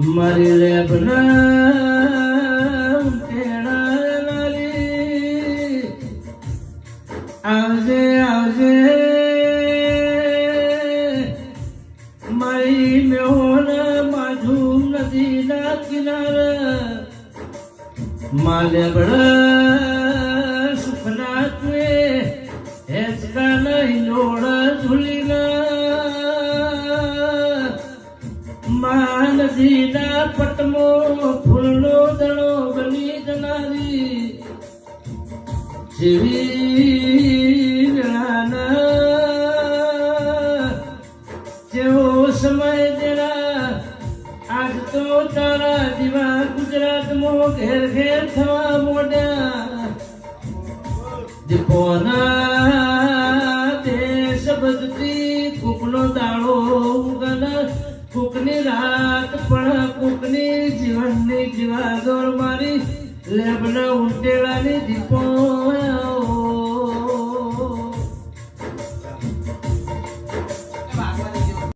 મારી લેબના આવજે આવજે મારી મેહોન માધુમ નદીના કિનારે માલેબડ સુખના તુએ હેચકા નહીં લોડ ઝૂલીના મા નદીના પટમો ફૂલનો દડો બની જનારી જેવી જેવો સમય જરા આજ તો તારા દીવા ગુજરાતમાં ઘેર ઘેર થવા મોડ્યા દીપોના દેશ બદતી કુકનો દાડો ઉગન કુકની રાત પણ કુકની જીવનની જીવાદોર મારી લેબના ઉંટેડાની દીપો